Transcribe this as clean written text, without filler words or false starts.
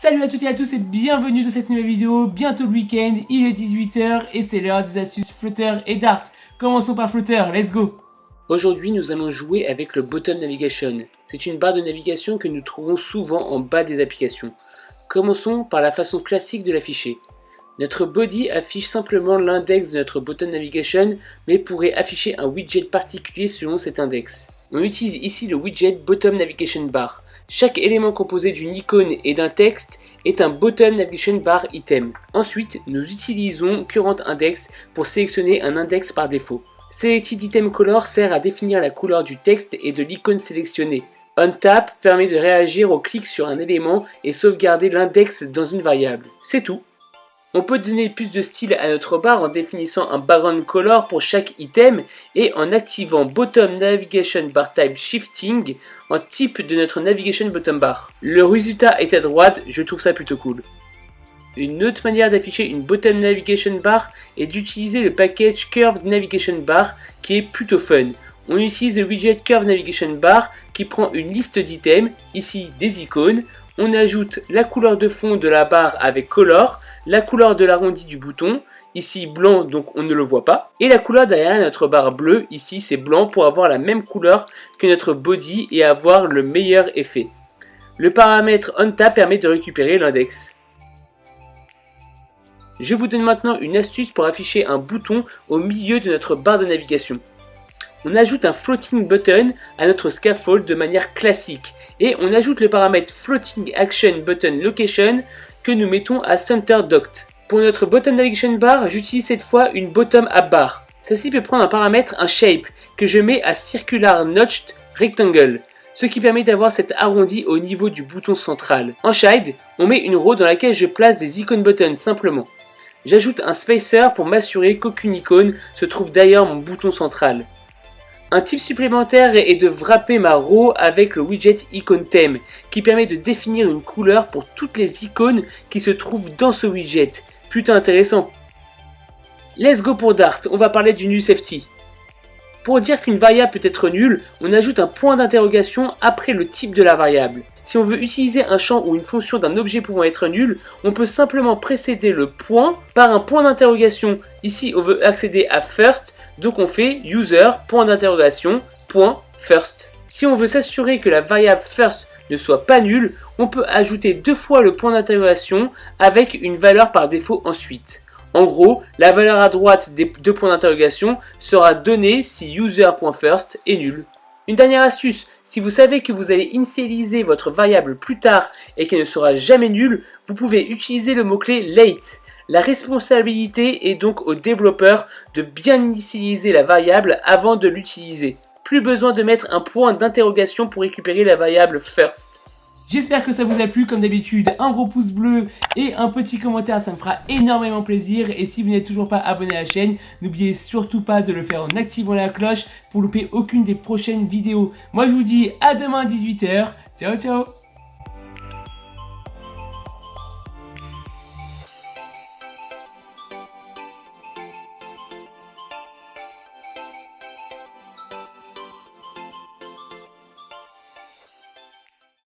Salut à toutes et à tous et bienvenue dans cette nouvelle vidéo. Bientôt le week-end, il est 18 h et c'est l'heure des astuces Flutter et Dart. Commençons par Flutter, let's go. Aujourd'hui nous allons jouer avec le Bottom Navigation. C'est une barre de navigation que nous trouvons souvent en bas des applications. Commençons par la façon classique de l'afficher. Notre body affiche simplement l'index de notre Bottom Navigation, mais pourrait afficher un widget particulier selon cet index. On utilise ici le widget Bottom Navigation Bar. Chaque élément composé d'une icône et d'un texte est un Bottom Navigation Bar item. Ensuite, nous utilisons Current Index pour sélectionner un index par défaut. Selected Item Color sert à définir la couleur du texte et de l'icône sélectionnée. OnTap permet de réagir au clic sur un élément et sauvegarder l'index dans une variable. C'est tout. On peut donner plus de style à notre barre en définissant un background color pour chaque item et en activant Bottom Navigation Bar Type Shifting en type de notre Navigation Bottom Bar. Le résultat est à droite, je trouve ça plutôt cool. Une autre manière d'afficher une Bottom Navigation Bar est d'utiliser le package Curved Navigation Bar qui est plutôt fun. On utilise le widget Curved Navigation Bar qui prend une liste d'items, ici des icônes. On ajoute la couleur de fond de la barre avec Color, la couleur de l'arrondi du bouton, ici blanc donc on ne le voit pas, et la couleur derrière notre barre bleue, ici c'est blanc pour avoir la même couleur que notre body et avoir le meilleur effet. Le paramètre OnTap permet de récupérer l'index. Je vous donne maintenant une astuce pour afficher un bouton au milieu de notre barre de navigation. On ajoute un floating button à notre scaffold de manière classique et on ajoute le paramètre floating action button location que nous mettons à center docked. Pour notre bottom navigation bar, j'utilise cette fois une bottom app bar. Celle-ci peut prendre un paramètre, un shape, que je mets à circular notched rectangle, ce qui permet d'avoir cet arrondi au niveau du bouton central. En shade, on met une row dans laquelle je place des icônes buttons simplement. J'ajoute un spacer pour m'assurer qu'aucune icône se trouve derrière mon bouton central. Un tip supplémentaire est de wrapper ma row avec le widget Icon Theme qui permet de définir une couleur pour toutes les icônes qui se trouvent dans ce widget. Plutôt intéressant. Let's go pour Dart, on va parler du null safety. Pour dire qu'une variable peut être nulle, on ajoute un point d'interrogation après le type de la variable. Si on veut utiliser un champ ou une fonction d'un objet pouvant être nul, on peut simplement précéder le point par un point d'interrogation. Ici on veut accéder à first, donc on fait user, point d'interrogation, point first. Si on veut s'assurer que la variable first ne soit pas nulle, on peut ajouter deux fois le point d'interrogation avec une valeur par défaut ensuite. En gros, la valeur à droite des deux points d'interrogation sera donnée si user.first est nul. Une dernière astuce, si vous savez que vous allez initialiser votre variable plus tard et qu'elle ne sera jamais nulle, vous pouvez utiliser le mot-clé late. La responsabilité est donc au développeur de bien initialiser la variable avant de l'utiliser. Plus besoin de mettre un point d'interrogation pour récupérer la variable first. J'espère que ça vous a plu, comme d'habitude, un gros pouce bleu et un petit commentaire, ça me fera énormément plaisir. Et si vous n'êtes toujours pas abonné à la chaîne, n'oubliez surtout pas de le faire en activant la cloche pour louper aucune des prochaines vidéos. Moi je vous dis à demain à 18 h. Ciao ciao.